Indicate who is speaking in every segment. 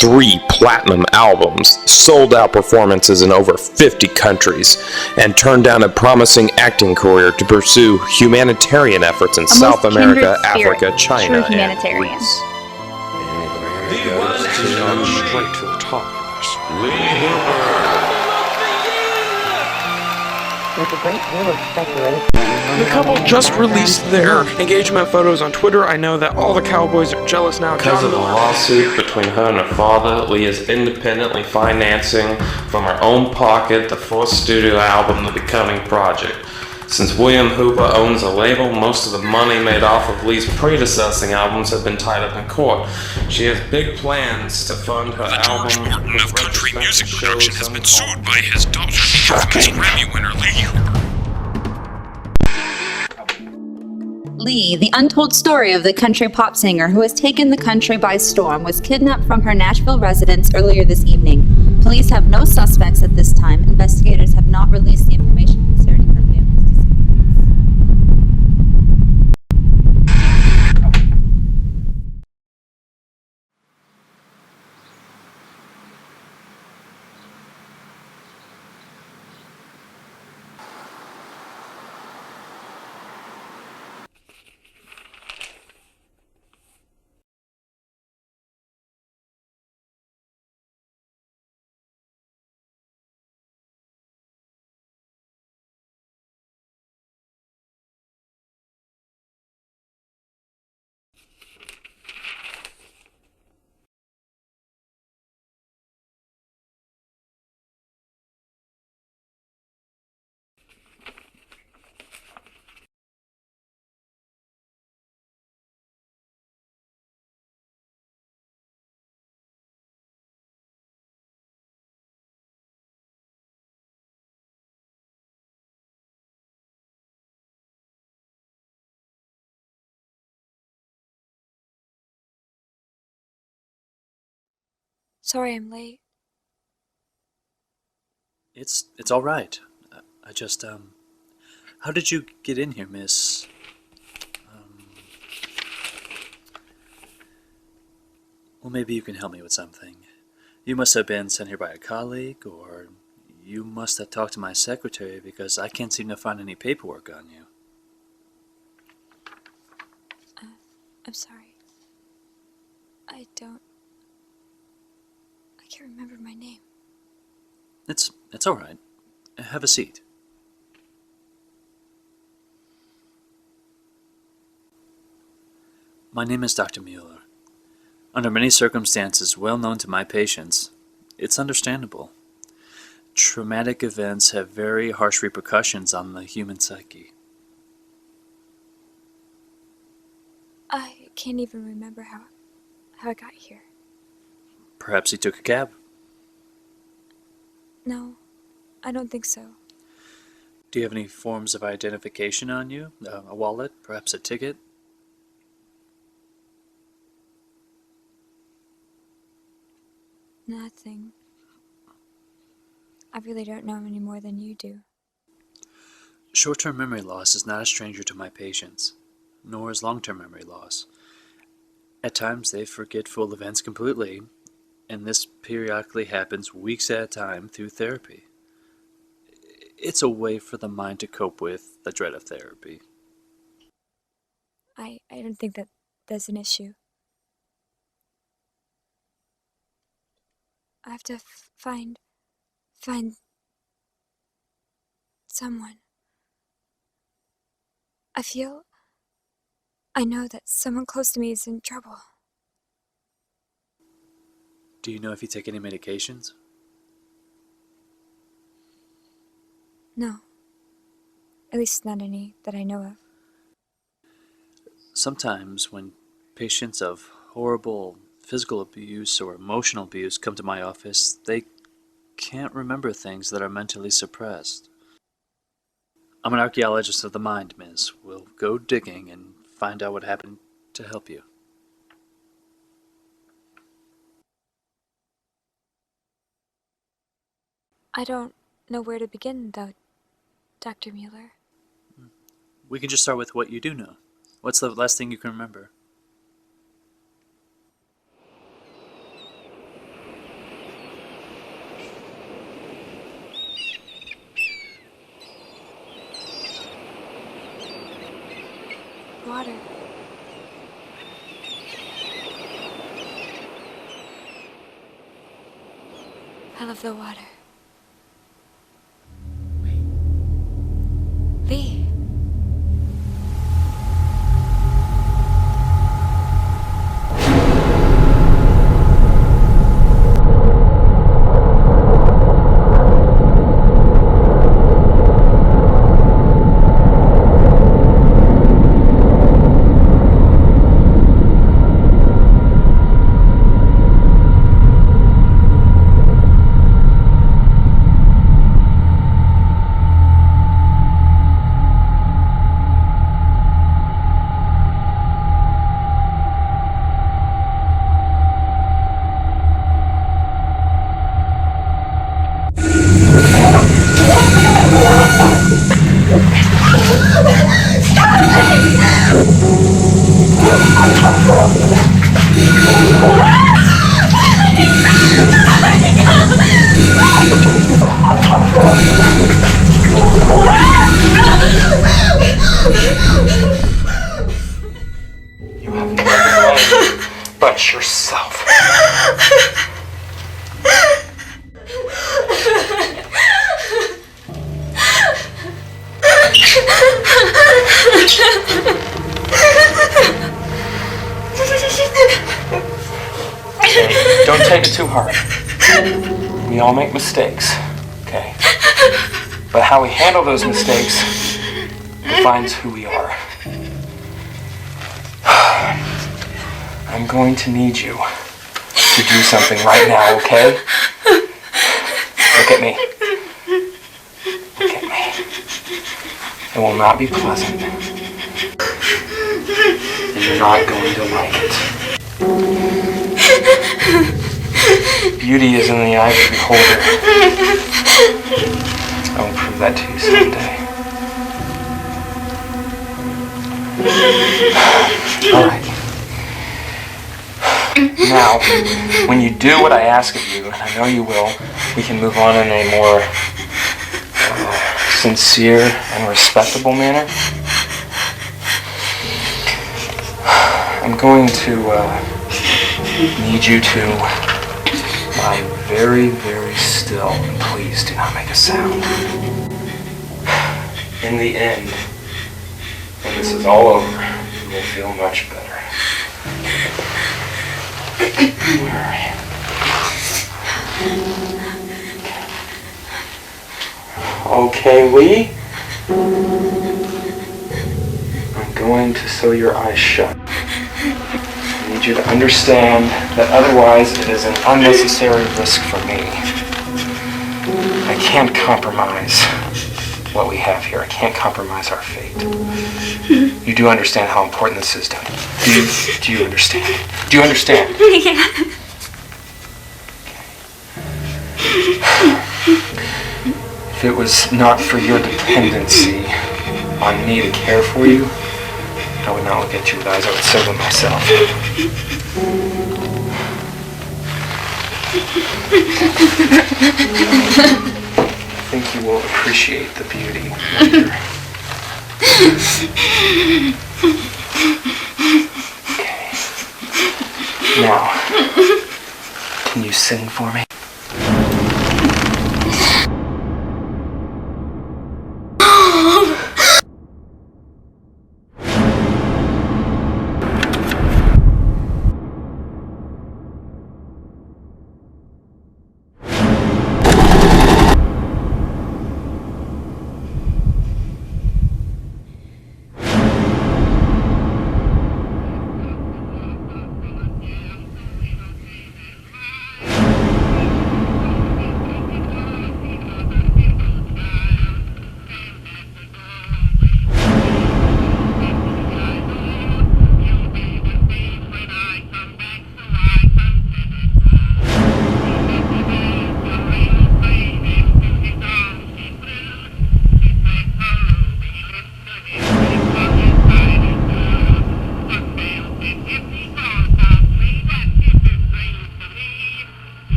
Speaker 1: 3 platinum albums, sold out performances in over 50 countries, and turned down a promising acting career to pursue humanitarian efforts in South America, Africa, China, and Greece.
Speaker 2: Straight to the top of this.
Speaker 3: With a great deal of speculation.
Speaker 2: The couple just released their engagement photos on Twitter. I know that all the Cowboys are jealous now.
Speaker 1: Because of a lawsuit between her and her father, Lee is independently financing from her own pocket the 4th studio album, The Becoming Project. Since William Hooper owns a label, most of the money made off of Lee's predecessing albums have been tied up in court. She has big plans to fund her album.
Speaker 4: George Martin of country music production has been sued by his daughter, the infamous Grammy winner Lee Hooper.
Speaker 5: Lee, the untold story of the country pop singer who has taken the country by storm, was kidnapped from her Nashville residence earlier this evening. Police have no suspects at this time. Investigators have not released the information concerning her family's disappearance.
Speaker 6: Sorry I'm late.
Speaker 7: It's all right. I just, how did you get in here, miss? Well, maybe you can help me with something. You must have been sent here by a colleague, or you must have talked to my secretary, because I can't seem to find any paperwork on you.
Speaker 6: I'm sorry. I can't remember my name.
Speaker 7: It's all right. Have a seat. My name is Dr. Mueller. Under many circumstances well known to my patients, it's understandable. Traumatic events have very harsh repercussions on the human psyche.
Speaker 6: I can't even remember how I got here.
Speaker 7: Perhaps you took a cab?
Speaker 6: No, I don't think so.
Speaker 7: Do you have any forms of identification on you? A wallet? Perhaps a ticket?
Speaker 6: Nothing. I really don't know any more than you do.
Speaker 7: Short-term memory loss is not a stranger to my patients, nor is long-term memory loss. At times they forget full events completely, and this periodically happens weeks at a time through therapy. It's a way for the mind to cope with the dread of therapy.
Speaker 6: I don't think that there's an issue. I have to find someone. I know that someone close to me is in trouble.
Speaker 7: Do you know if you take any medications?
Speaker 6: No. At least not any that I know of.
Speaker 7: Sometimes when patients of horrible physical abuse or emotional abuse come to my office, they can't remember things that are mentally suppressed. I'm an archaeologist of the mind, miss. We'll go digging and find out what happened to help you.
Speaker 6: I don't know where to begin, though, Dr. Mueller.
Speaker 7: We can just start with what you do know. What's the last thing you can remember?
Speaker 6: water. I love the water. Lee.
Speaker 2: You have no blame but yourself. Okay, don't take it too hard. We all make mistakes, okay? But how we handle those mistakes defines who we are. I'm going to need you to do something right now, okay? Look at me. Look at me. It will not be pleasant. And you're not going to like it. Beauty is in the eye of the beholder. I will prove that to you someday. All right. Now, when you do what I ask of you, and I know you will, we can move on in a more sincere and respectable manner. I'm going to need you to lie very, very still, and please do not make a sound. In the end, when this is all over, you will feel much better. Where are you? Okay, Lee. I'm going to sew your eyes shut. I need you to understand that otherwise it is an unnecessary risk for me. I can't compromise what we have here. I can't compromise our fate. You do understand how important this is, don't you? Do you understand? Do you understand?
Speaker 6: Yeah.
Speaker 2: If it was not for your dependency on me to care for you, I would not look at you with eyes. I would sew them myself. I think you will appreciate the beauty later. Okay. Now, can you sing for me?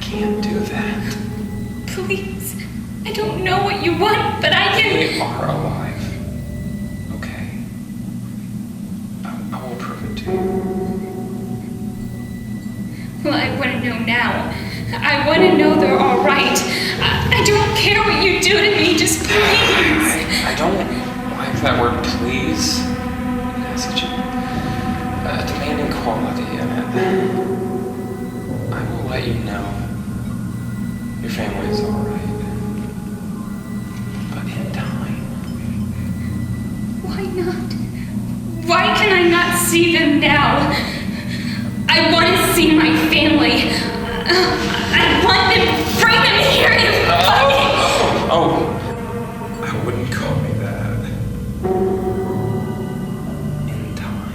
Speaker 2: can't do that.
Speaker 6: Please. I don't know what you want, but I can.
Speaker 2: We are alive. Okay. I will prove it to you.
Speaker 6: Well, I want to know now. I want to know they're all right. I don't care what you do to me, just please.
Speaker 2: I don't like that word please. It has such a demanding quality in it. I will let you know your family is alright. But in time.
Speaker 6: Why not? Why can I not see them now? I want to see my family. I want them. Bring them here and
Speaker 2: I wouldn't call me that. In time.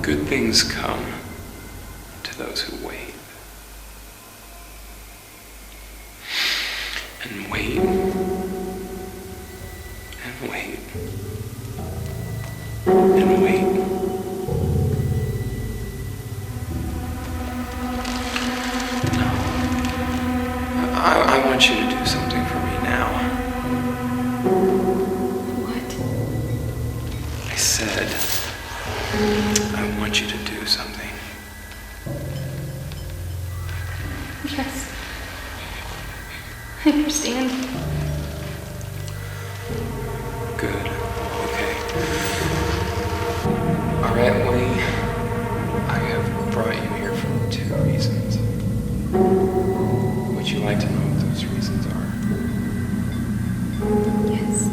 Speaker 2: Good things come to those who wait. And wait. And wait. And wait. No. I want you to do something for me now.
Speaker 6: What?
Speaker 2: I said, I want you to do something.
Speaker 6: Yes. I understand.
Speaker 2: Good. Okay. Alright, Lee. I have brought you here for 2 reasons. Would you like to know what those reasons are?
Speaker 6: Yes.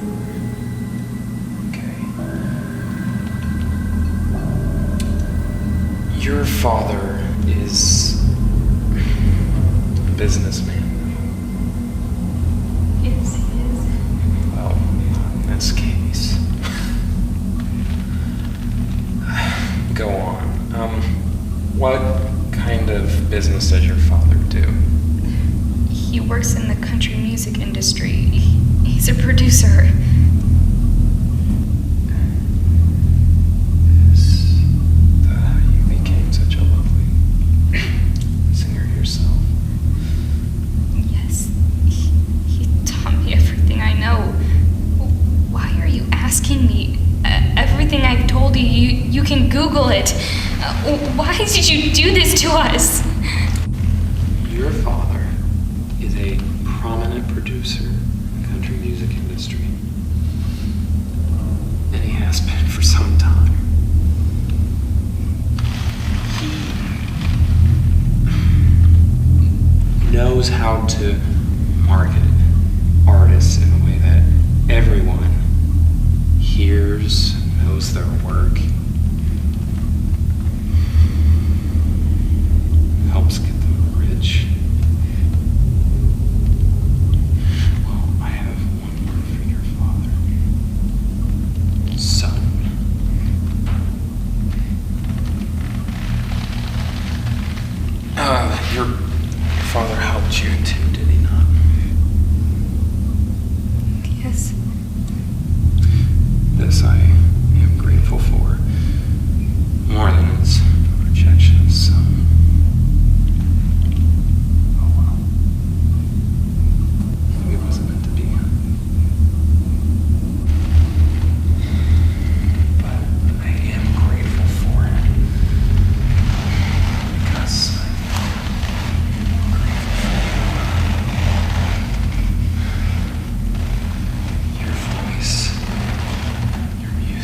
Speaker 2: Okay. Your father is a businessman.
Speaker 6: Yes, he is.
Speaker 2: Well, in this case. Go on. What kind of business does your father do?
Speaker 6: He works in the country music industry. He's a producer.
Speaker 2: Is that how you became such a lovely singer yourself?
Speaker 6: Yes. He taught me everything I know. Why are you asking me? Everything I've told you, you can Google it. Why did you do this to us?
Speaker 2: Your father is a prominent producer in the country music industry. And he has been for some time. He knows how to market artists in a way that everyone hears, knows their work, helps get them rich. Well, I have one word for your father. Son. Your father helped you too, did he not?
Speaker 6: Yes.
Speaker 2: This I am grateful for, more than his rejection of Sewn. Oh well. Maybe it wasn't meant to be. But I am grateful for it. Because I'm grateful for your voice, your music.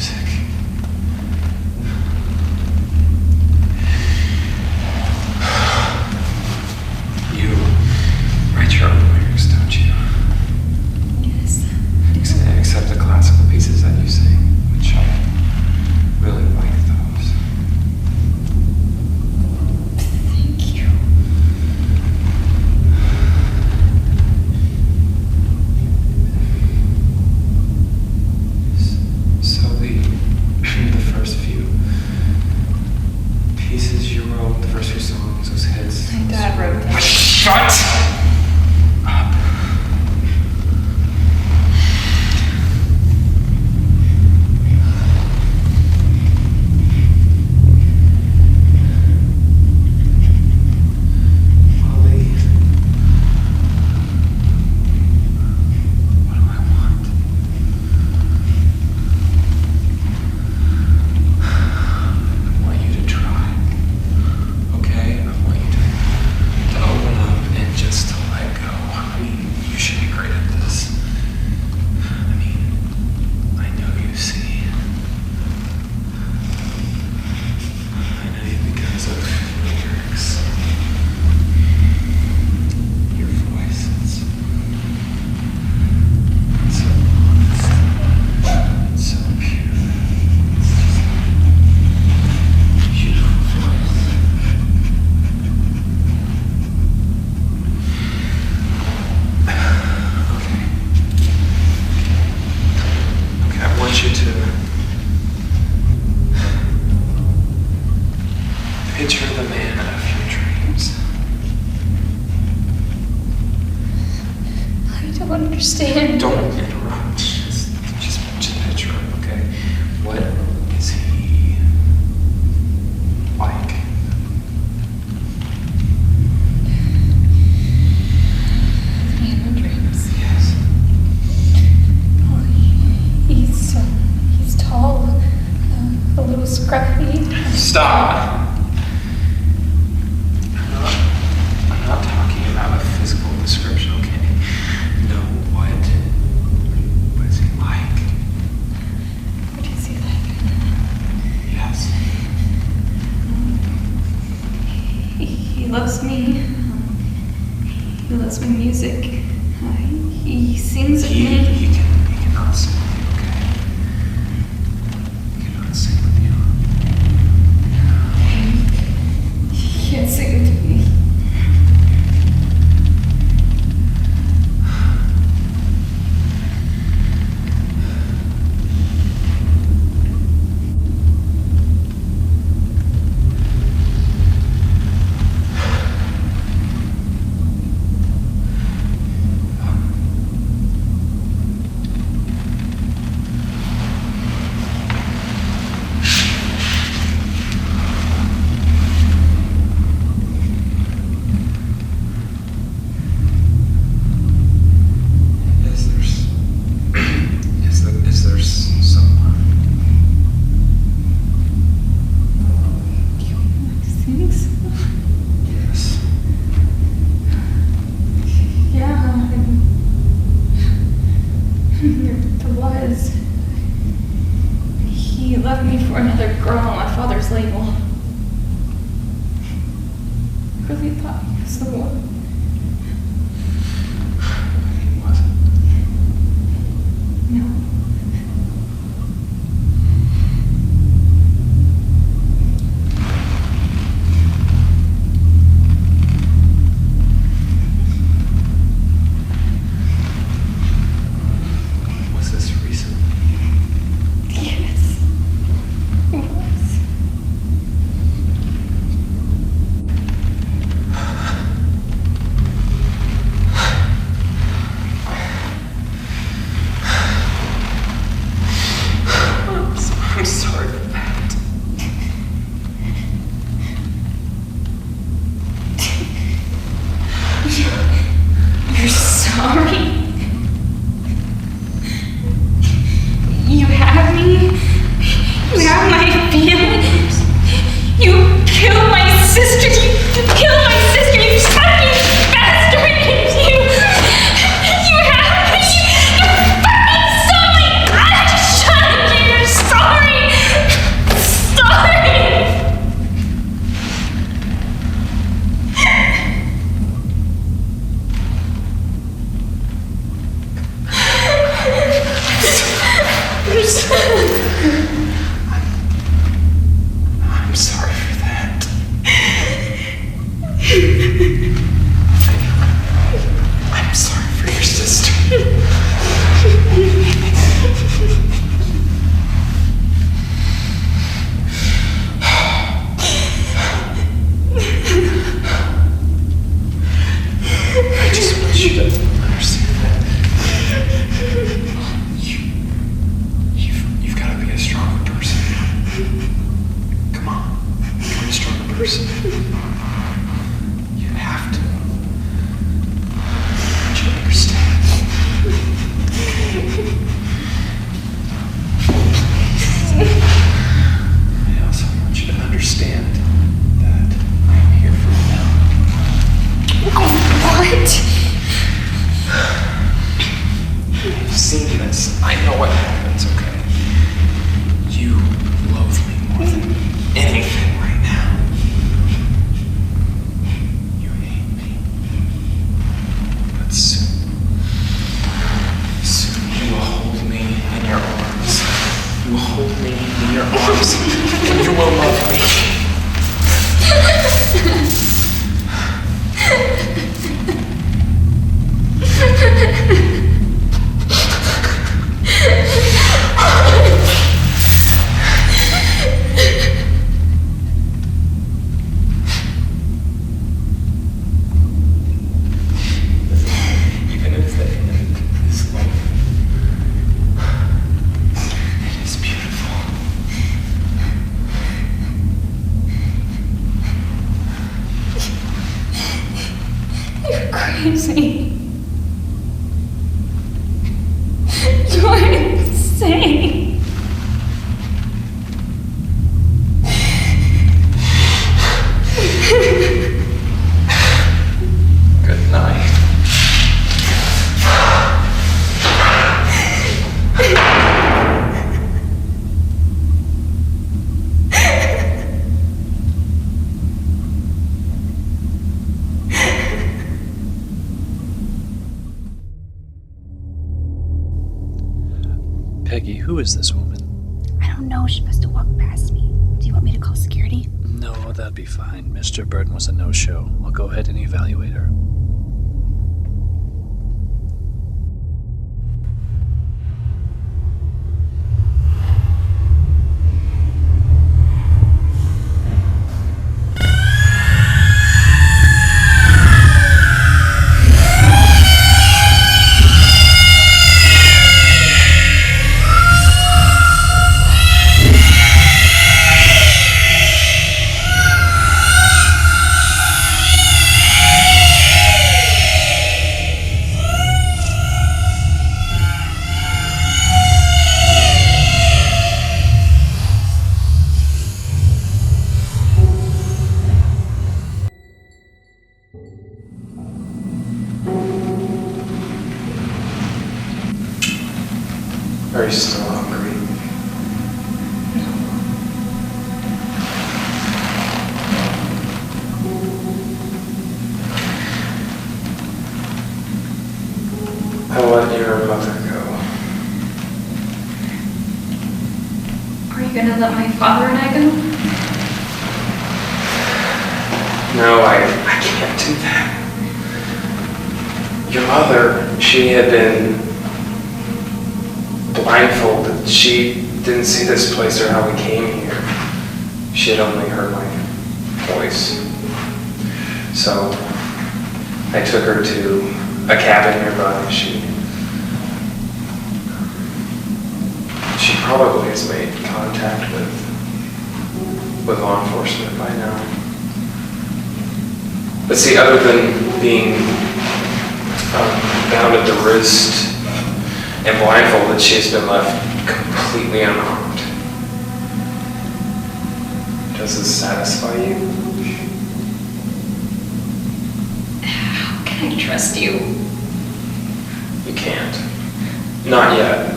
Speaker 6: scruffy.
Speaker 2: Stop! I'm not talking about a physical description, okay? No, what is he like?
Speaker 6: What is he like?
Speaker 2: Yes.
Speaker 6: He loves me. He loves my music. He sings with me.
Speaker 2: He cannot sing with you, okay? He cannot sing with you.
Speaker 6: He can't sing with me.
Speaker 2: Is there someone?
Speaker 6: Sing so.
Speaker 2: Yes.
Speaker 6: Yeah. There was. He left me for another girl on my father's label. I really thought he was the one.
Speaker 2: He wasn't.
Speaker 6: No.
Speaker 2: Was this recent?
Speaker 6: Yes. It was.
Speaker 2: I'm sorry for that.
Speaker 6: You're sorry? You have me? You have my family? You killed my sister! You killed my sister! You fucking bastard! You have me! You fucking stole my God! Shut up! You're sorry! Sorry!
Speaker 2: I'm sorry for that. I'm sorry for your sister. I just want you to understand that you've got to be a stronger person. Come on, become a stronger person. You have to. Don't you understand? I also want you to understand that I'm here for you now.
Speaker 6: What?
Speaker 2: I've seen this. I know what happens, okay? You loathe me more than anything right now. You hate me. But soon you will hold me in your arms. You will hold me in your arms. And you will love me. Even if the end is long, it is beautiful.
Speaker 7: Who is this woman?
Speaker 6: I don't know. She must have walked past me. Do you want me to call security?
Speaker 7: No, that'd be fine. Mr. Burton was a no-show. I'll go ahead and evaluate her.
Speaker 2: Are you still hungry? I let your mother go.
Speaker 6: Are you gonna let my father and I go?
Speaker 2: No, I can't do that. Your mother, she had been blindfolded. She didn't see this place or how we came here. She had only heard my voice. So I took her to a cabin nearby. She probably has made contact with law enforcement by now. But see, other than being bound at the wrist and blindfolded, she has been left completely unarmed. Does this satisfy you?
Speaker 6: How can I trust you?
Speaker 2: You can't. Not yet.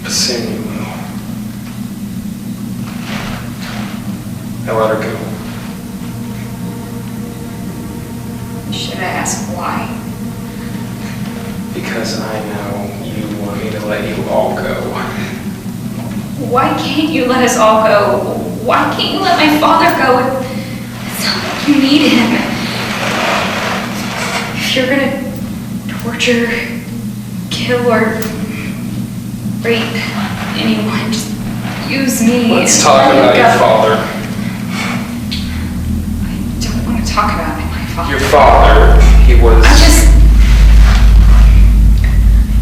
Speaker 2: But soon you will. I let her go.
Speaker 6: Should I ask why?
Speaker 2: Because I know you want me to let you all go.
Speaker 6: Why can't you let us all go? Why can't you let my father go? It's not like you need him. If you're gonna torture, kill, or rape anyone, just use me.
Speaker 2: Let's talk about your father.
Speaker 6: I don't want to talk about my father.
Speaker 2: Your father, he was...
Speaker 6: I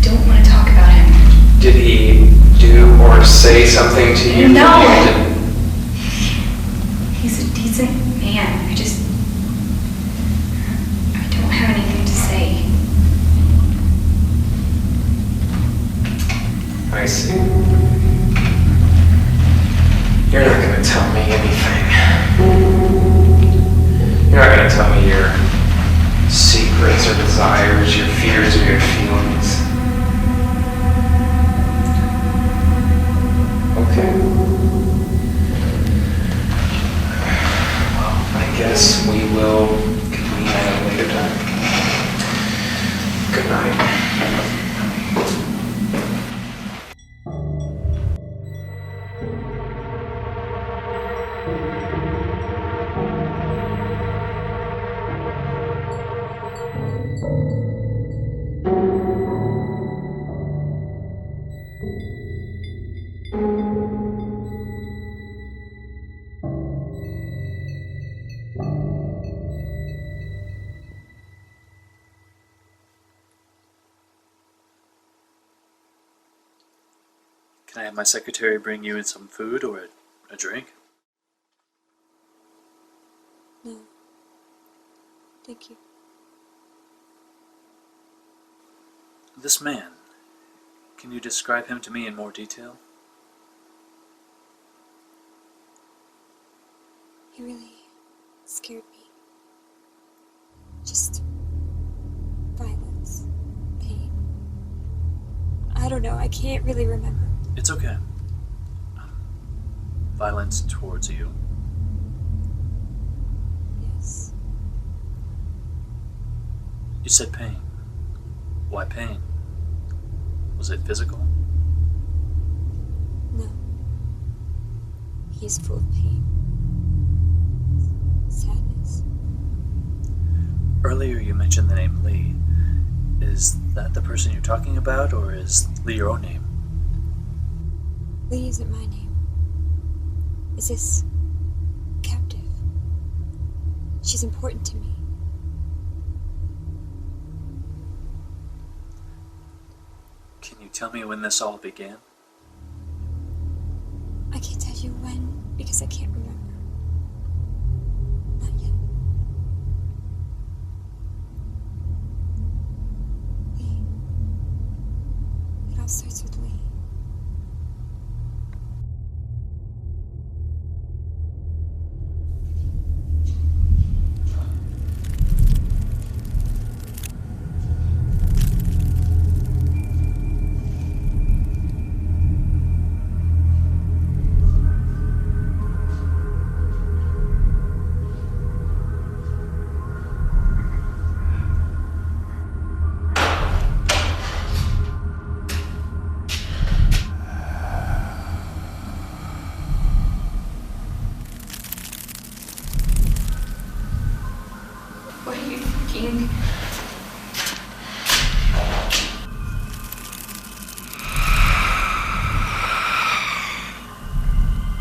Speaker 6: don't want to talk about him.
Speaker 2: Did he do or say something to you?
Speaker 6: No.
Speaker 2: that you didn't?
Speaker 6: He's a decent man. I don't have anything to say.
Speaker 2: I see. You're not going to tell me anything. You're not going to tell me your secrets or desires, your fears or your feelings. Okay. Well, I guess we will convene at a later time. Good night.
Speaker 7: Can I have my secretary bring you in some food or a drink?
Speaker 8: No. Thank you.
Speaker 7: This man, can you describe him to me in more detail?
Speaker 8: He really scared me. Just violence, pain. I don't know, I can't really remember.
Speaker 7: It's okay. Violence towards you.
Speaker 8: Yes.
Speaker 7: You said pain. Why pain? Was it physical?
Speaker 8: He's full of pain, sadness.
Speaker 7: Earlier you mentioned the name Lee. Is that the person you're talking about, or is Lee your own name?
Speaker 8: Lee isn't my name. Is this captive? She's important to me.
Speaker 7: Can you tell me when this all began?
Speaker 8: I can't tell you when because I can't remember. Not yet. Lee. It all starts with Lee.
Speaker 6: What are you thinking?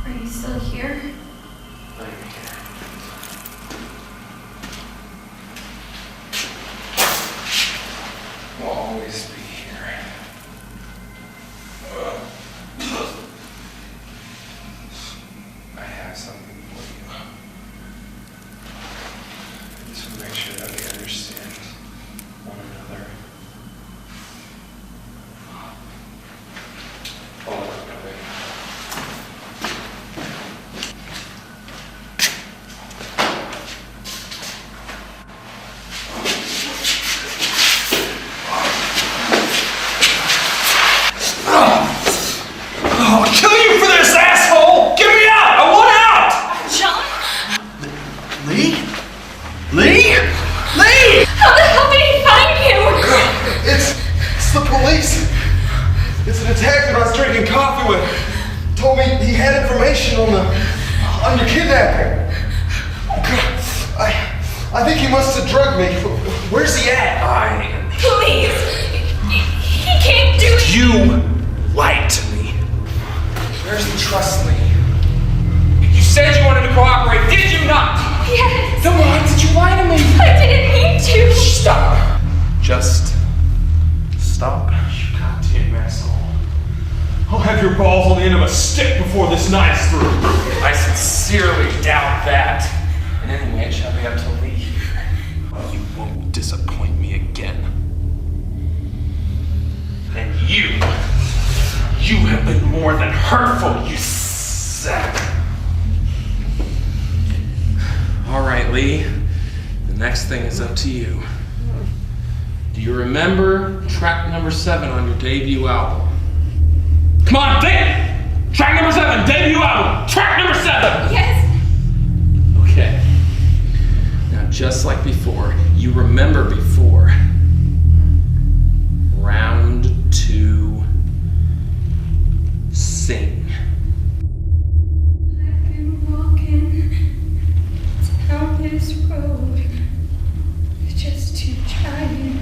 Speaker 6: Are you still here?
Speaker 2: We'll always be here. I have something for you. I just want to make sure that we understand one another. Hold on, okay. I'll kill you for this, asshole! Get me out! I want out!
Speaker 6: John?
Speaker 2: Lee? Lee? Lee!
Speaker 6: How the hell did he find you?
Speaker 2: It's the police. It's a detective I was drinking coffee with. Told me he had information on your kidnapping. I think he must have drugged me. Where's he at?
Speaker 6: Please! He can't do it!
Speaker 2: You lied to me. Where's the trust, Lee? You said you wanted to cooperate, did you not?
Speaker 6: Yes!
Speaker 2: Then why did you lie to me?
Speaker 6: I didn't mean to!
Speaker 2: Stop. Just stop. You goddamn asshole. I'll have your balls on the end of a stick before this night is through. I sincerely doubt that. And anyway, it shall be up to Lee. You won't disappoint me again. And you have been more than hurtful, you sack.
Speaker 1: All right, Lee. The next thing is up to you. Do you remember track number 7 on your debut album? Come on, think it! Track number 7, debut album! Track number 7!
Speaker 6: Yes!
Speaker 1: Okay. Now, just like before, you remember before. Round 2. Sing.
Speaker 6: I've been walking down this road just to try and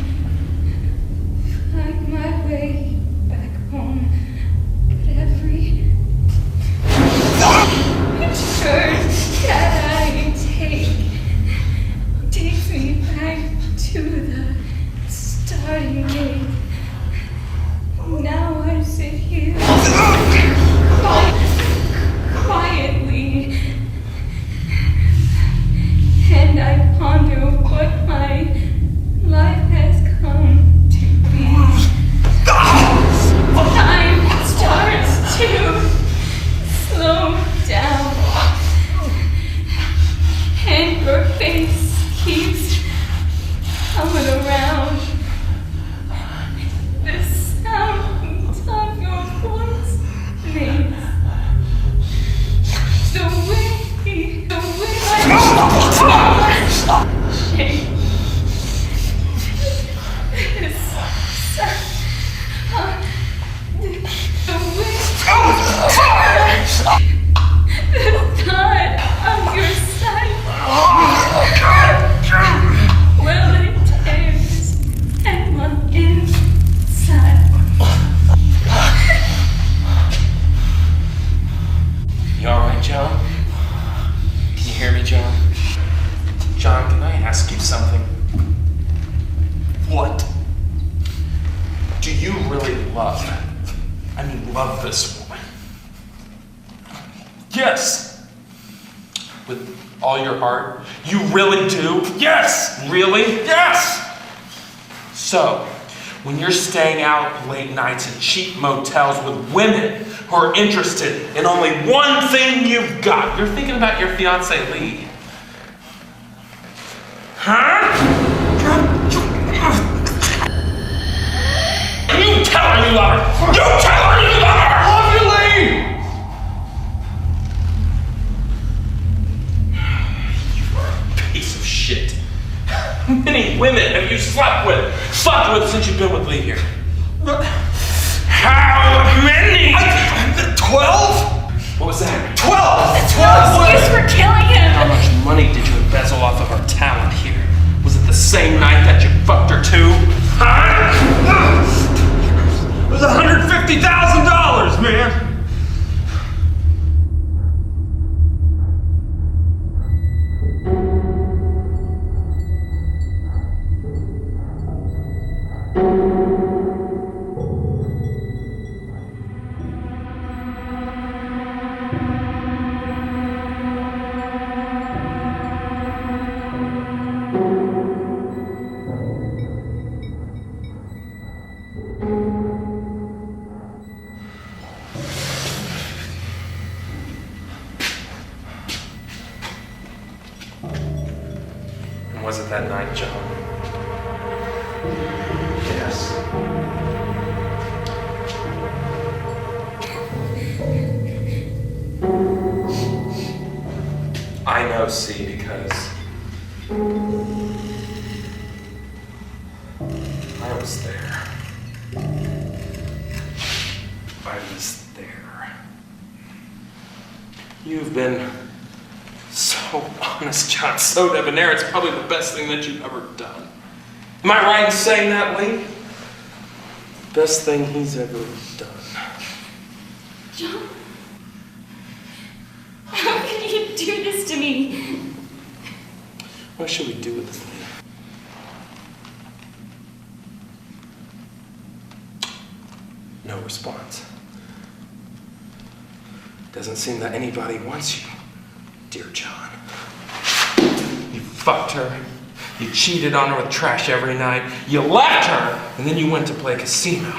Speaker 6: find my way back home. But every turn that I take takes me back to the
Speaker 1: love this woman. Yes. With all your heart? You really do? Yes! Really? Yes! So, when you're staying out late nights in cheap motels with women who are interested in only one thing you've got, you're thinking about your fiancée Lee. Huh? You tell her you love her! You tell her you love her! Love you, Lee! You are a piece of shit. How many women have you slept with since you've been with Lee here? How many? 12? What was that? 12!
Speaker 6: It's no excuse for killing him!
Speaker 1: How much money did you embezzle off of her talent here? Was it the same night that you fucked her too? Huh? It was $150,000, man! Was it that night, John? Yes. I know, see, because I was there. I was there. You've been so honest, John, so debonair, it's probably the best thing that you've ever done. Am I right in saying that, Lee? Best thing he's ever done.
Speaker 6: John? How could you do this to me?
Speaker 1: What should we do with this, Lee? No response. Doesn't seem that anybody wants you. Dear John, you fucked her, you cheated on her with trash every night, you left her, and then you went to play casino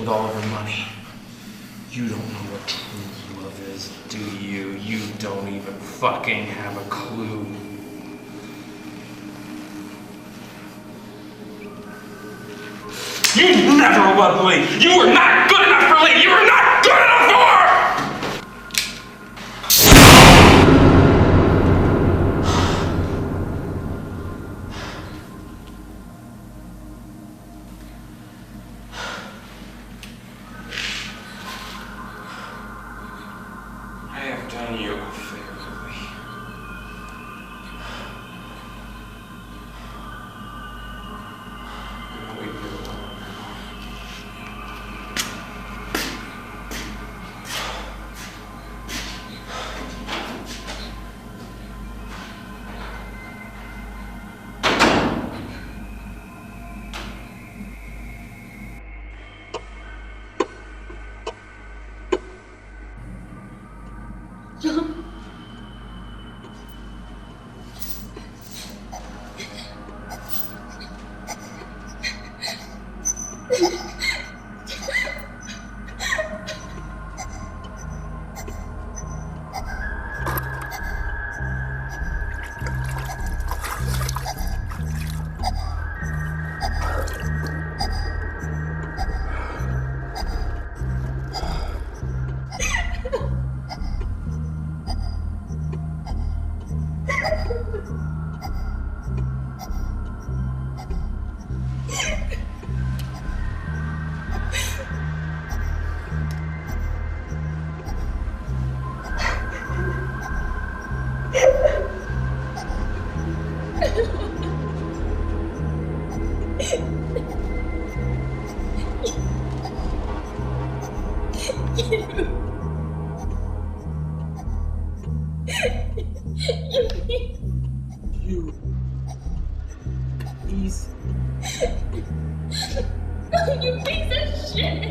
Speaker 1: with all of her money. You don't know what true love is, do you? You don't even fucking have a clue. You never loved Lee! You were not good enough for Lee! You were not good enough for her! Done you a favor, Lee. Leave me alone.
Speaker 6: John.
Speaker 1: You piece.
Speaker 6: You piece of shit.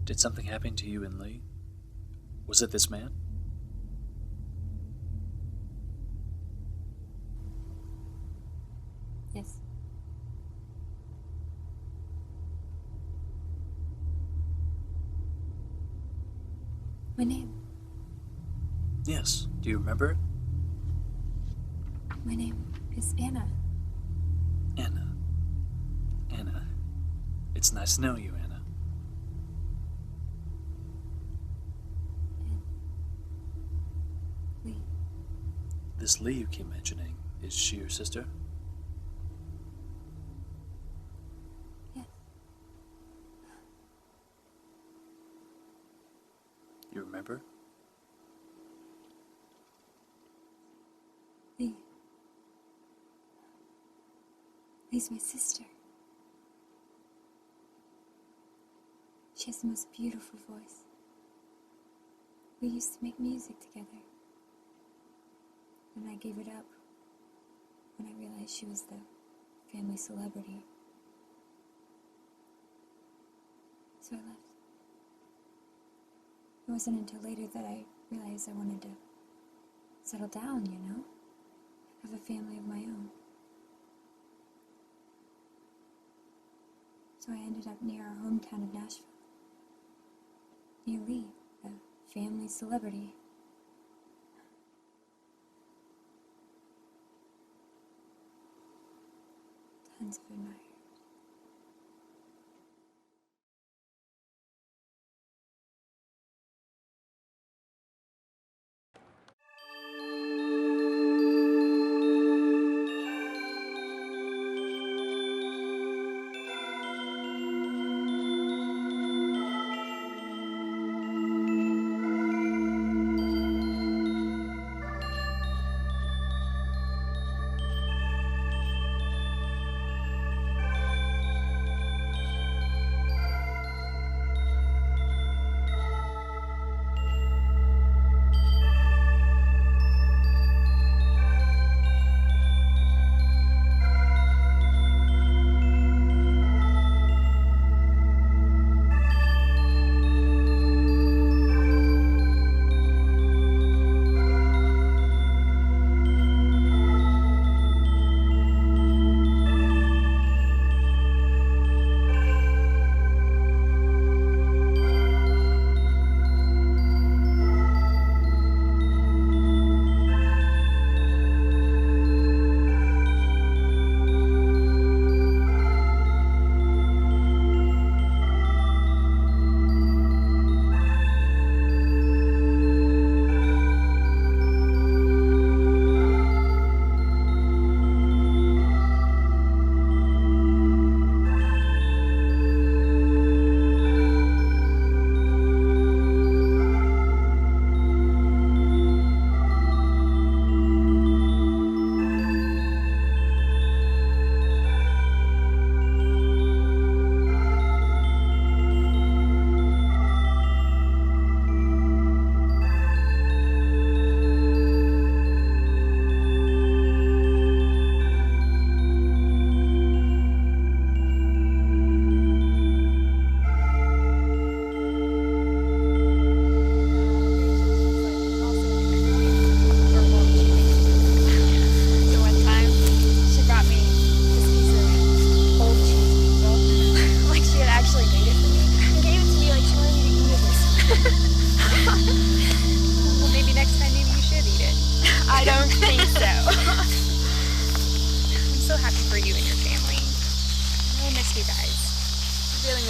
Speaker 7: Did something happen to you and Lee? Was it this man?
Speaker 8: Yes. My name.
Speaker 7: Yes. Do you remember it?
Speaker 8: My name is Anna.
Speaker 7: Anna. Anna. It's nice to know you, Anna.
Speaker 8: And Lee.
Speaker 7: This Lee you keep mentioning, is she your sister?
Speaker 8: Yes.
Speaker 7: You remember?
Speaker 8: Lee. Lee's my sister. She has the most beautiful voice. We used to make music together. And I gave it up when I realized she was the family celebrity. So I left. It wasn't until later that I realized I wanted to settle down, you know? Have a family of my own. So I ended up near our hometown of Nashville. Near Lee, the family celebrity. Tons of admirers.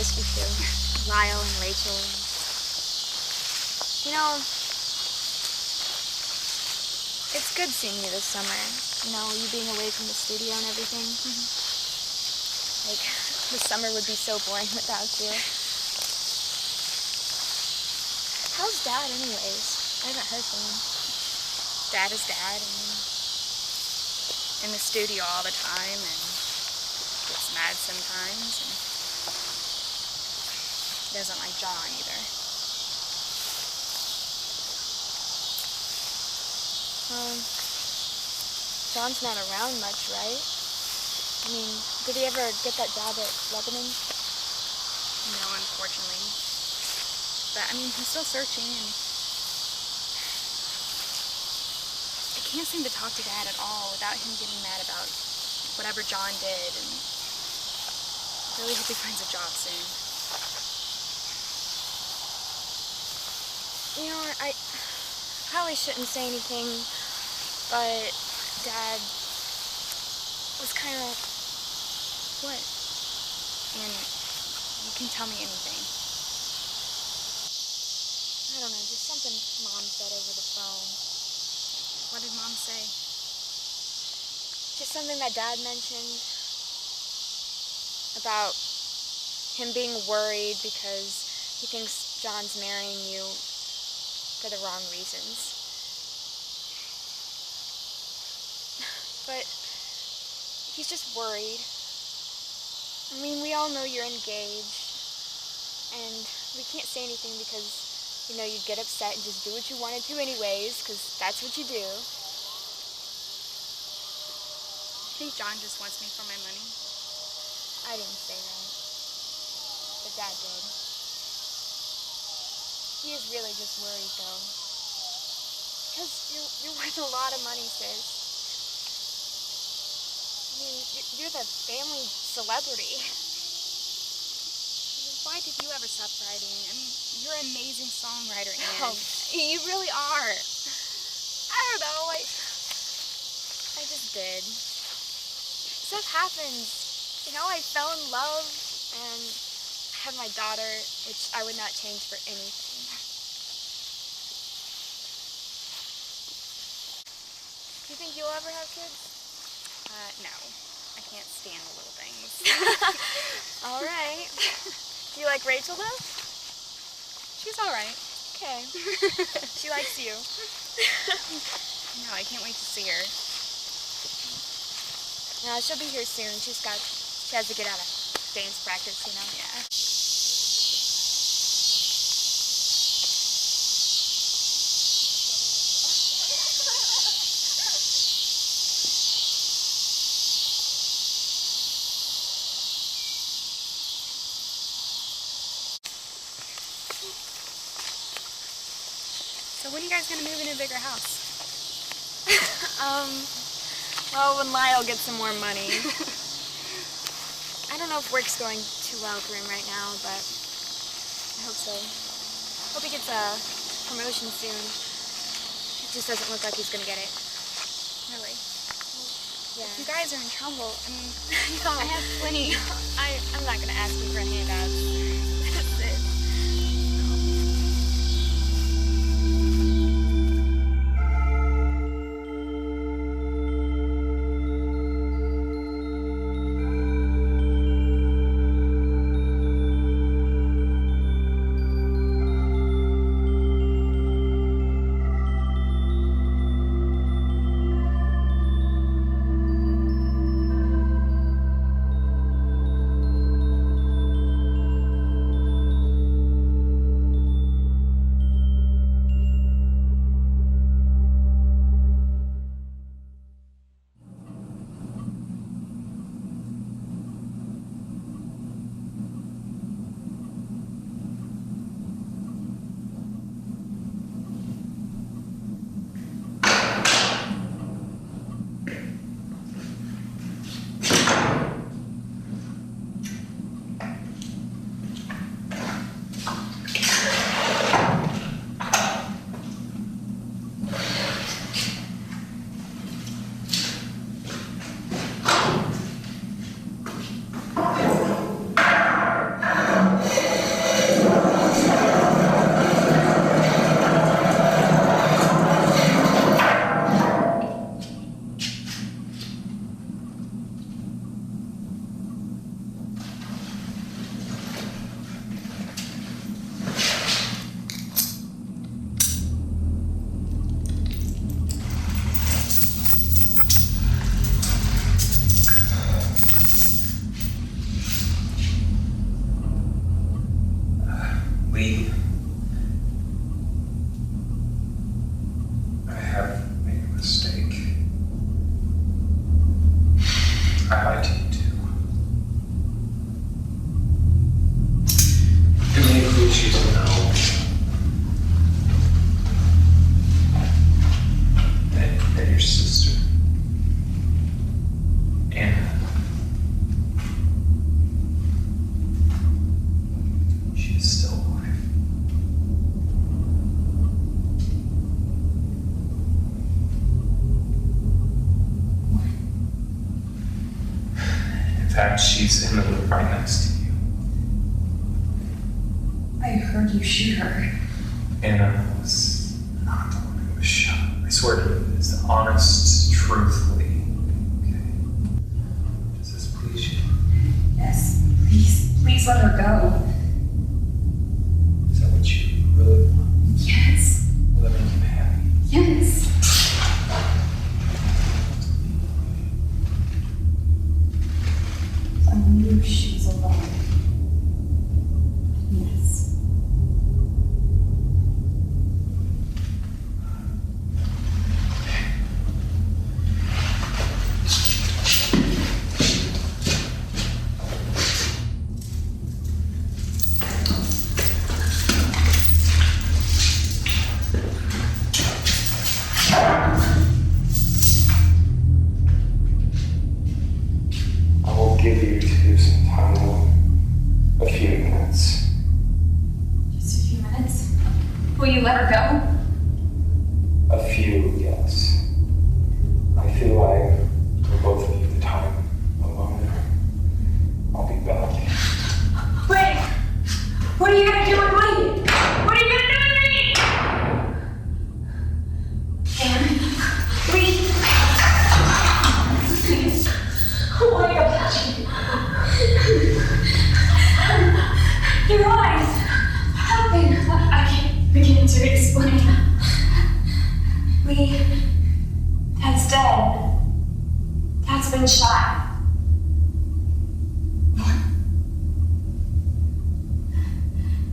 Speaker 9: missed you too. Lyle and Rachel. You know, it's good seeing you this summer. You know, you being away from the studio and everything. Like, the summer would be so boring without you. How's Dad anyways? I haven't heard from him.
Speaker 6: Dad is Dad, and in the studio all the time, and gets mad sometimes, and he doesn't like John either.
Speaker 9: John's not around much, right? I mean, did he ever get that job at Lebanon?
Speaker 6: No, unfortunately.
Speaker 9: But, I mean, he's still searching, and I can't seem to talk to Dad at all without him getting mad about whatever John did, and I really hope he finds a job soon.
Speaker 8: You know, I probably shouldn't say anything, but Dad was kind of...
Speaker 9: What? And you can tell me anything.
Speaker 8: I don't know, just something Mom said over the phone.
Speaker 9: What did Mom say?
Speaker 8: Just something that Dad mentioned about him being worried because he thinks John's marrying you for the wrong reasons. But he's just worried. I mean, we all know you're engaged, and we can't say anything because, you know, you'd get upset and just do what you wanted to anyways, because that's what you do.
Speaker 9: You think John just wants me for my money?
Speaker 8: I didn't say that, but Dad did. He is really just worried, though. Because you're worth a lot of money, sis. I mean, you're the family celebrity.
Speaker 9: Why did you ever stop writing? I mean, you're an amazing songwriter, Anne.
Speaker 8: Oh, you really are. I don't know, I just did. Stuff happens. You know, I fell in love and had my daughter, which I would not change for anything. Do you think you'll ever have kids?
Speaker 9: No. I can't stand the little things.
Speaker 8: All right. Do you like Rachel, though?
Speaker 9: She's all right.
Speaker 8: Okay. She likes you.
Speaker 9: No, I can't wait to see her.
Speaker 8: No, she'll be here soon. She has to get out of dance practice, you know?
Speaker 9: Yeah. So when are you guys gonna move in a bigger house?
Speaker 8: Well, when Lyle gets some more money. I don't know if work's going too well for him right now, but I hope so. Hope he gets a promotion soon. It just doesn't look like he's gonna get it.
Speaker 9: Really?
Speaker 8: Yeah.
Speaker 9: If you guys are in trouble, I mean,
Speaker 8: No.
Speaker 9: I have plenty.
Speaker 8: I'm not gonna ask you for handouts. That's it.
Speaker 2: I have made a mistake. I lied to you too. And maybe please you to know fact, she's in the room right next to you.
Speaker 6: I heard you shoot her.
Speaker 2: Anna was not the one who was shot. I swear to you, it's honest, truthfully. Okay? Does this please you?
Speaker 6: Yes, please let her go.
Speaker 2: Is that what you really want?
Speaker 6: Yes.
Speaker 2: Will that make you happy?
Speaker 6: Yes. I knew she was alone. Yes.
Speaker 2: I will give you two some time, though. A few minutes.
Speaker 6: Just a few minutes. Will you let her go?
Speaker 2: A few, yes. I feel like for both of you the time alone. I'll be back.
Speaker 6: Wait! What are you gonna do with me? What are you gonna do with me? Anne, please. What are you touching? Your eyes. I can't begin to explain. Dad's dead. Dad's been shot.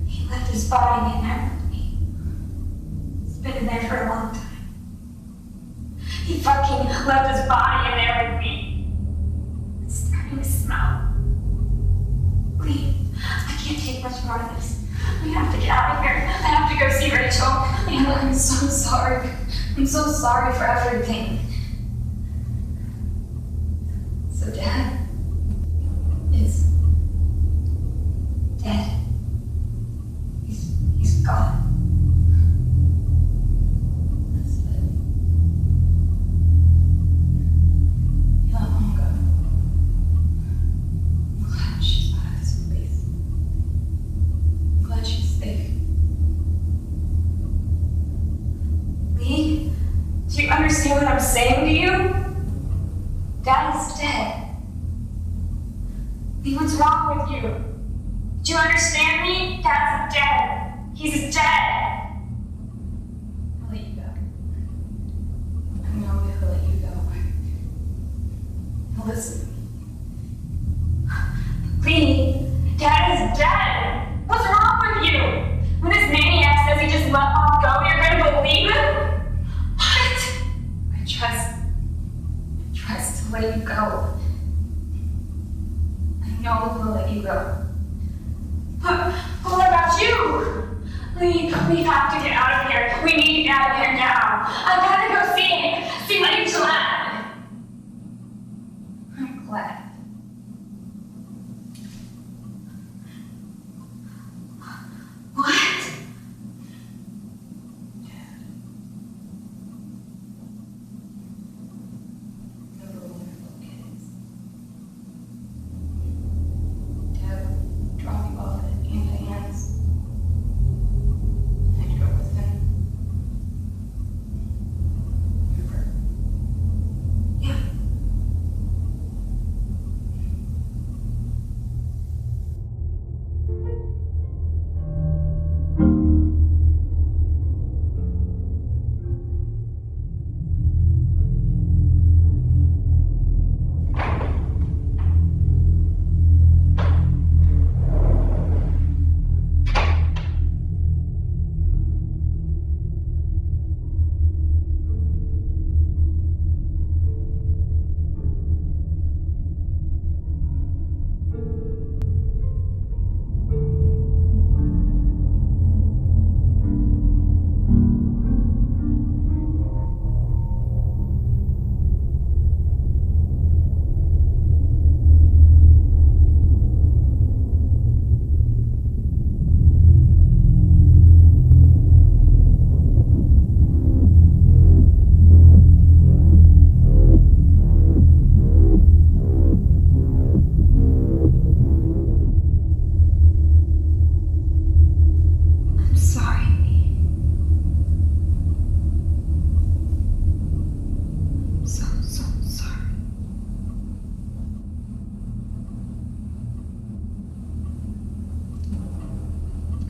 Speaker 6: He left his body in there with me. It's been in there for a long time. He fucking left his body in there with me. It's starting to smell. Please, I can't take much more of this. We have to get out of here. I have to go see Rachel. Anna, I'm so sorry. I'm so sorry for everything. So Dad is dead. He's gone. That's it. He let Mom go. I'm glad she's out of this place. I'm glad she's safe. Lee, do you understand what I'm saying to you? Dad is dead. Lee, what's wrong with you? Do you understand me? Dad's dead. He's dead. I'll let you go. I know he'll let you go. Now listen to me. Lee, Dad is dead. What's wrong with you? When this maniac says he just let Mom go, you're going to believe him? What? I trust to let you go. I know he'll let you go. But what about you? We have to get out of here. We need to get out of here now. I've got to go see Rachel. I'm glad. What?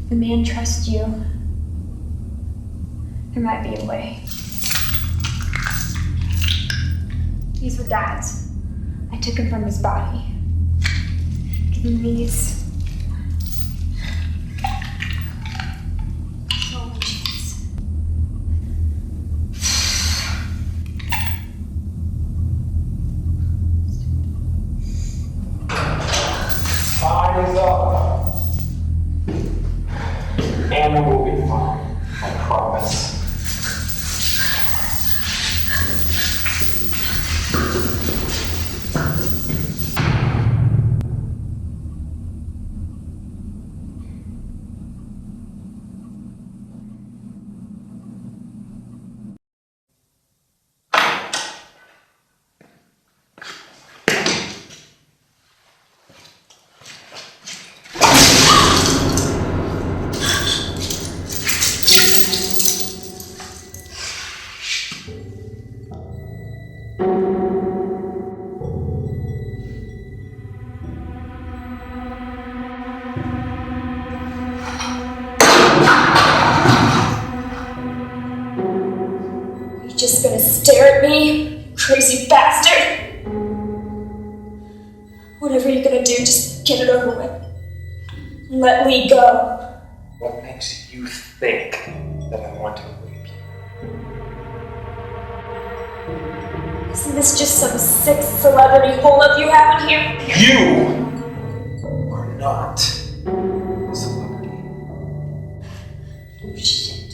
Speaker 8: the man trusts you, there might be a way. These were Dad's. I took him from his body. Give him these. It's the only chance.
Speaker 2: Time is up. Anna will be fine, I promise.
Speaker 8: You just gonna stare at me, you crazy bastard? Whatever you're gonna do, just get it over with. And let Lee go.
Speaker 2: What makes you think that I want to rape you?
Speaker 8: Isn't this just some sick celebrity holdup you have in here?
Speaker 2: You are not a celebrity.
Speaker 8: Oh, shit.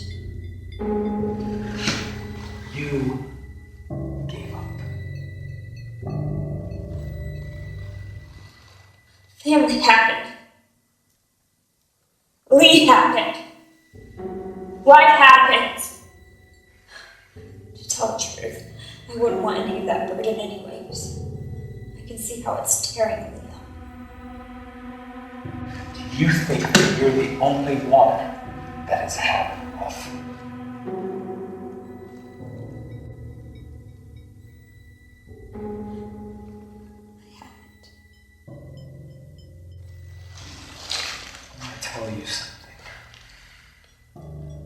Speaker 2: You gave up.
Speaker 8: Family happened. Lee happened. Life happens. To tell the truth, I wouldn't want any of that burden anyways. I can see how it's tearing me up.
Speaker 2: Do you think that you're the only one that has had enough?
Speaker 8: I haven't.
Speaker 2: I'm gonna tell you something.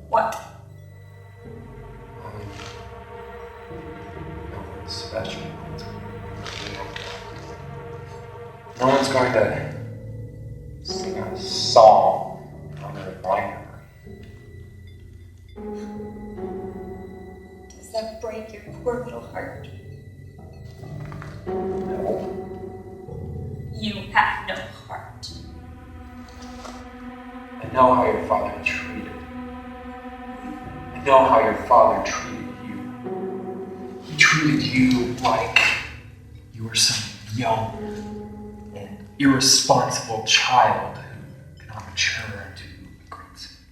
Speaker 8: What?
Speaker 2: No one's special. No one's going to sing a song in honor of my memory.
Speaker 8: Does that break your poor little heart?
Speaker 2: No.
Speaker 8: You have no heart.
Speaker 2: I know how your father treated you. I know how your father treated you. He treated you like you were some young and irresponsible child who cannot mature into a great citizen.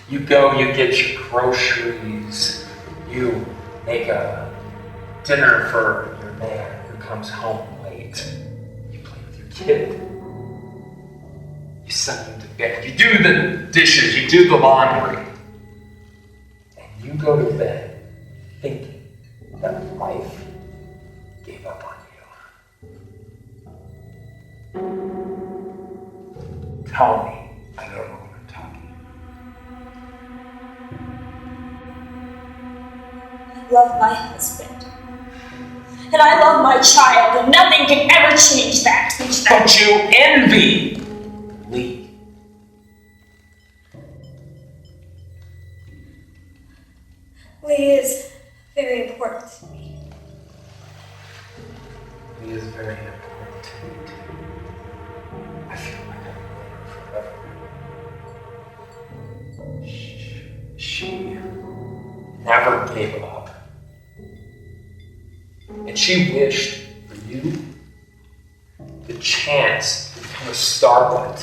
Speaker 2: You go, you get your groceries, you make a dinner for your man who comes home late. You play with your kid. You send him to bed. You do the dishes, you do the laundry. And you go to bed thinking that life gave up on you. Tell me I don't know what I'm talking
Speaker 8: I love my husband. And I love my child, and nothing can ever change that.
Speaker 2: Don't you envy Lee?
Speaker 8: Lee is very important to me.
Speaker 2: Lee is very important to me too. I feel like I'm with her forever. She never gave up. And she wished for you the chance to become a starlet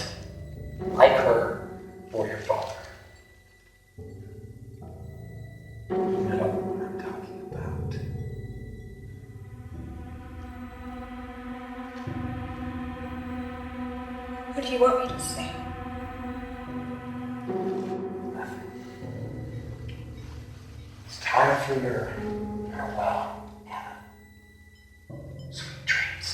Speaker 2: like her for your father. You know what I'm talking about.
Speaker 8: What do you want me to say?
Speaker 2: Nothing. It's time for your farewell, Anna. Sweet dreams.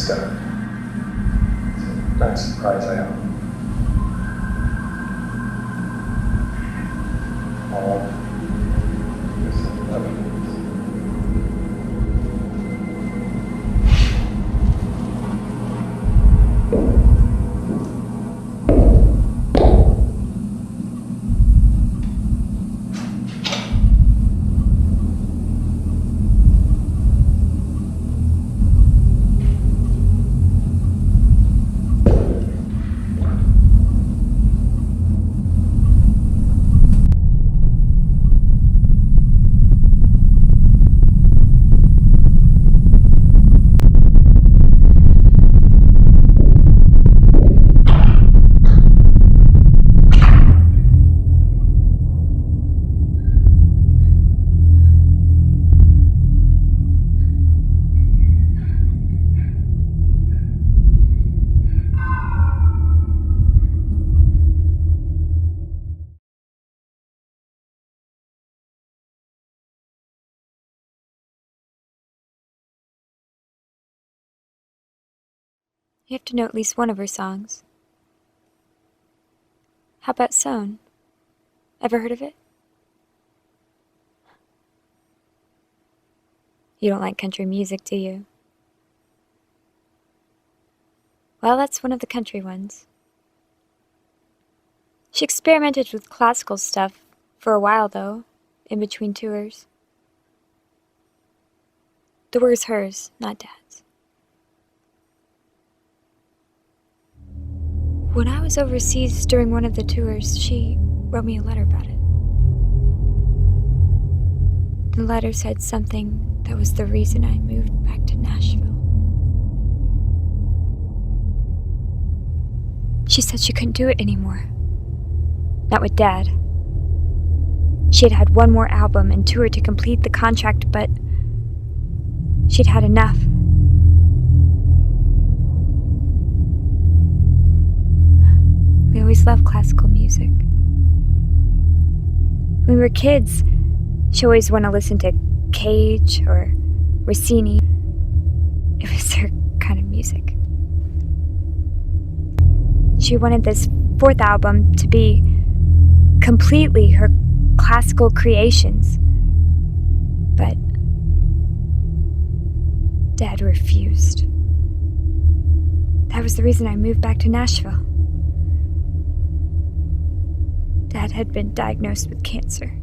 Speaker 2: start. It's a nice surprise, I hope. All this 11 minutes.
Speaker 8: You have to know at least one of her songs. How about Sewn? Ever heard of it? You don't like country music, do you? Well, that's one of the country ones. She experimented with classical stuff for a while, though, in between tours. The word's hers, not Dad's. When I was overseas during one of the tours, she wrote me a letter about it. The letter said something that was the reason I moved back to Nashville. She said she couldn't do it anymore. Not with Dad. She had had one more album and tour to complete the contract, but she'd had enough. We always loved classical music. When we were kids, she always wanted to listen to Cage or Rossini. It was her kind of music. She wanted this fourth album to be completely her classical creations. But Dad refused. That was the reason I moved back to Nashville. Dad had been diagnosed with cancer.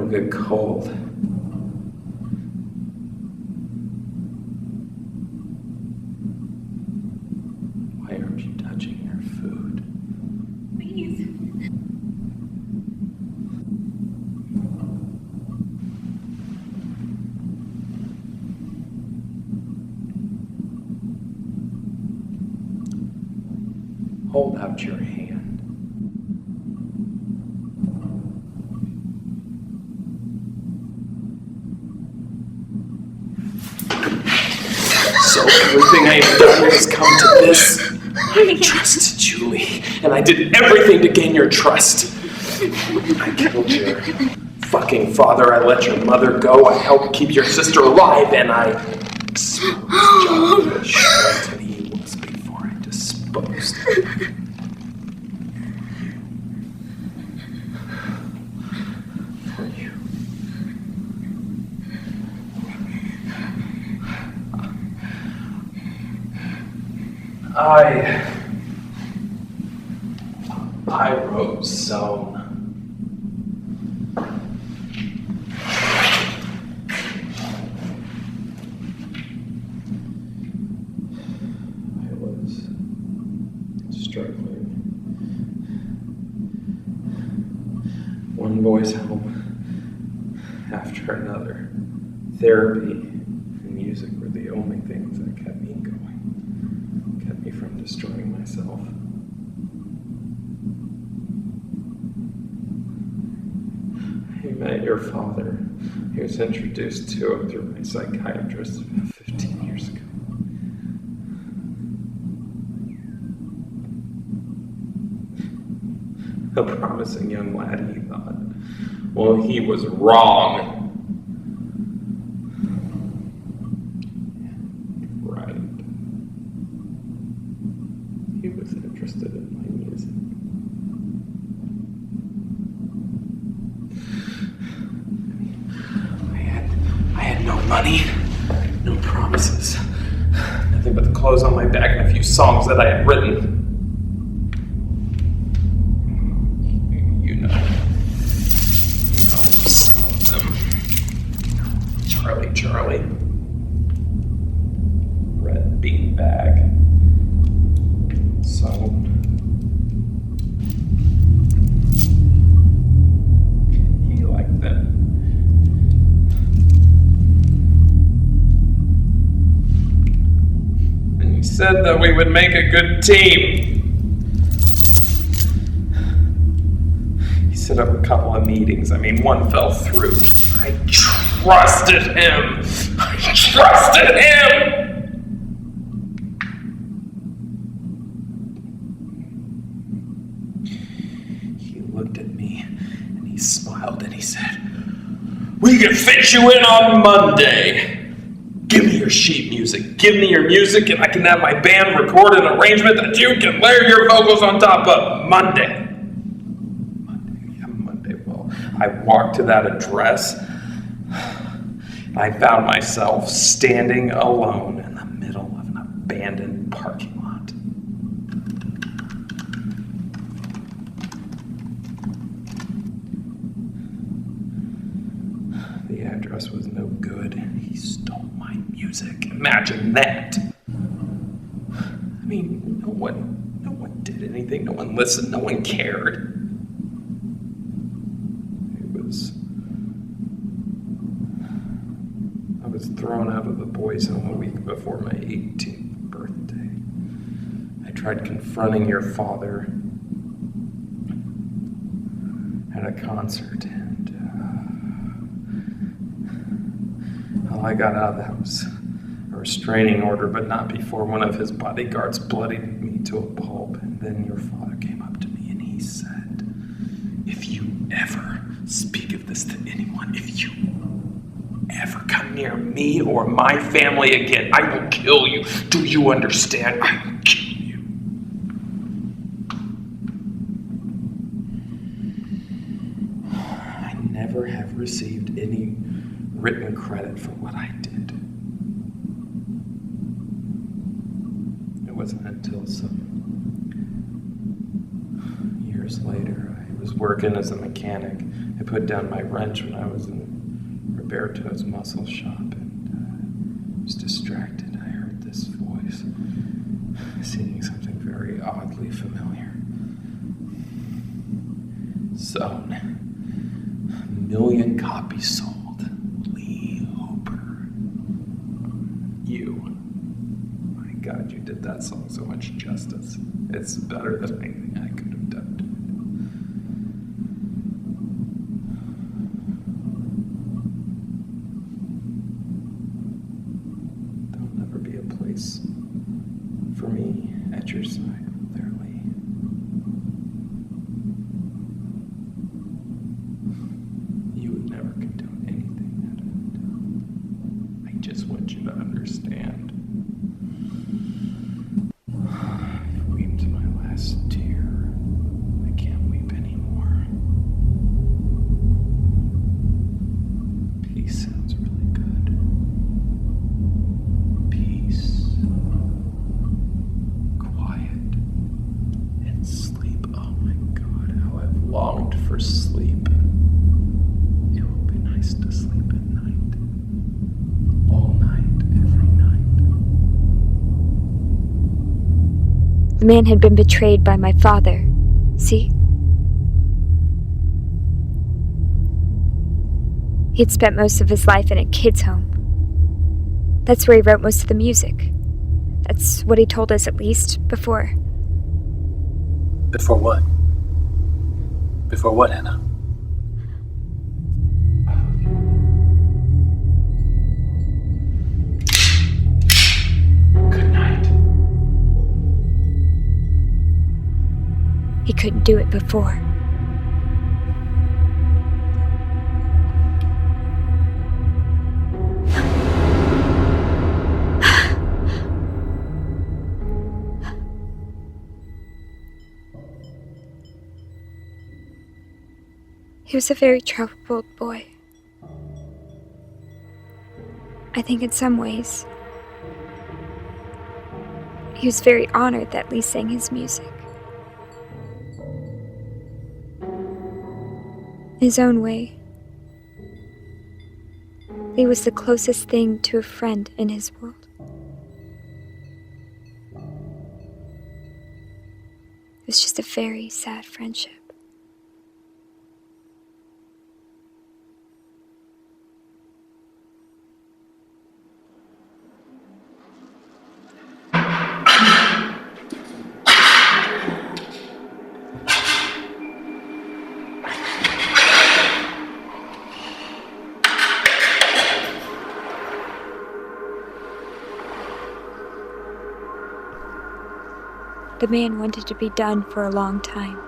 Speaker 2: I'll get cold. Why aren't you touching your food?
Speaker 6: Please.
Speaker 2: Hold out your hand. So everything I have done has come to this. I trusted Julie, and I did everything to gain your trust. I killed your fucking father, I let your mother go, I helped keep your sister alive, and I exposed John the shit that he was before I disposed of him. For you. I wrote Sewn. I was struggling. One boy's home after another. Therapy and music were the only things that kept me going. Kept me from destroying myself. I met your father. He was introduced to him through my psychiatrist about 15 years ago. A promising young lad, he thought. Well, he was wrong. Right. He was interested in my music. I had no money, no promises, nothing but the clothes on my back and a few songs that I had written. You know some of them. Charlie, Red Beanbag, Sewn. He liked them. And he said that we would make a good team. He set up a couple of meetings. I mean, one fell through. I trusted him. He looked at me and he smiled and he said, "We can fit you in on Monday. Give me your sheet music. Give me your music and I can have my band record an arrangement that you can layer your vocals on top of Monday." Monday. Well, I walked to that address. I found myself standing alone in the middle of an abandoned parking lot. The address was no good. He stole my music. Imagine that. I mean, no one did anything. No one listened. No one cared. I was thrown out of the boys' home a week before my 18th birthday. I tried confronting your father at a concert, and all I got out of that was a restraining order, but not before one of his bodyguards bloodied me to a pulp. And then your father came up to me and he said, "If you ever speak of this to anyone, if you ever come near me or my family again, I will kill you. Do you understand? I will kill you." I never have received any written credit for what I did. It wasn't until some years later I
Speaker 1: was working as a mechanic. I put down my wrench when I was in Roberto's muscle shop and was distracted. I heard this voice, singing something very oddly familiar. Sewn. 1 million copies sold. Lee Hooper. You. My God, you did that song so much justice. It's better than anything I could have done. There'll never be a place for me at your side there, Lee. You would never condone anything that I've done. I just want you to understand. I've wept my last tear. I can't weep anymore. Peace sounds really good. Peace. Quiet. And sleep. Oh my God, how I've longed for sleep. It will be nice to sleep at night. All night, every night.
Speaker 8: The man had been betrayed by my father. See? He had spent most of his life in a kid's home. That's where he wrote most of the music. That's what he told us, at least, before.
Speaker 7: Before what? Before what, Hannah?
Speaker 1: Good night.
Speaker 8: He couldn't do it before. He was a very troubled boy. I think in some ways, he was very honored that Lee sang his music. In his own way, Lee was the closest thing to a friend in his world. It was just a very sad friendship. The man wanted to be done for a long time.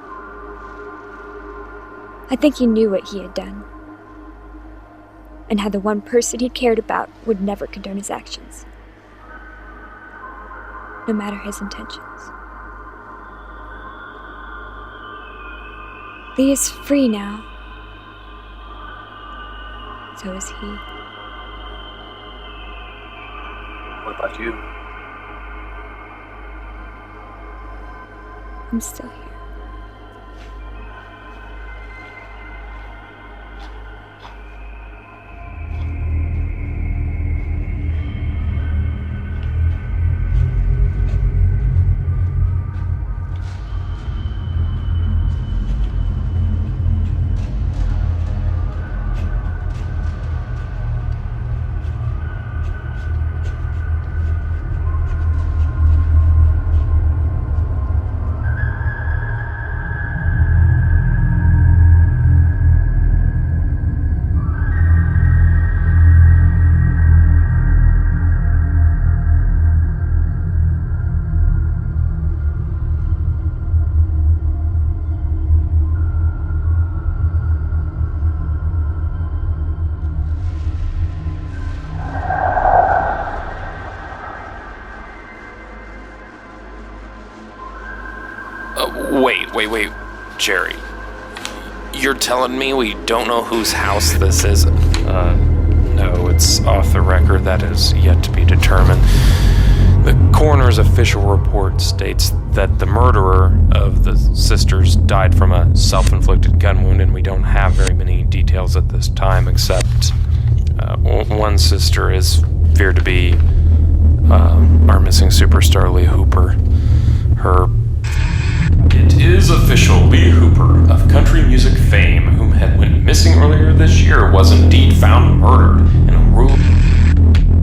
Speaker 8: I think he knew what he had done, and how the one person he cared about would never condone his actions, no matter his intentions. Lee is free now. So is he.
Speaker 7: What about you?
Speaker 8: I'm still here.
Speaker 1: Wait, Jerry. You're telling me we don't know whose house this is? No, it's off the record. That is yet to be determined. The coroner's official report states that the murderer of the sisters died from a self-inflicted gun wound, and we don't have very many details at this time, except one sister is feared to be our missing superstar, Lee Hooper. It is official. Lee Hooper, of country music fame, whom had went missing earlier this year, was indeed found murdered in a rural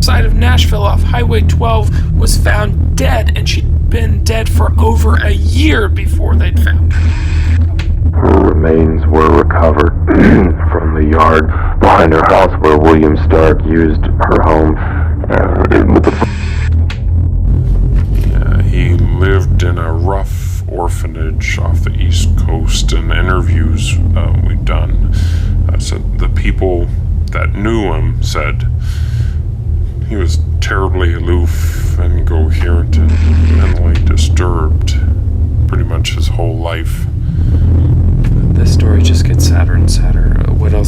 Speaker 1: side of Nashville off Highway 12, was found dead, and she'd been dead for over a year before they'd found her.
Speaker 10: Her remains were recovered from the yard behind her house where William Stark used her home.
Speaker 11: He lived in a rough orphanage off the East Coast, and interviews we've done said the people that knew him said he was terribly aloof, incoherent, and mentally disturbed pretty much his whole life.
Speaker 2: This story just gets sadder and sadder. A widow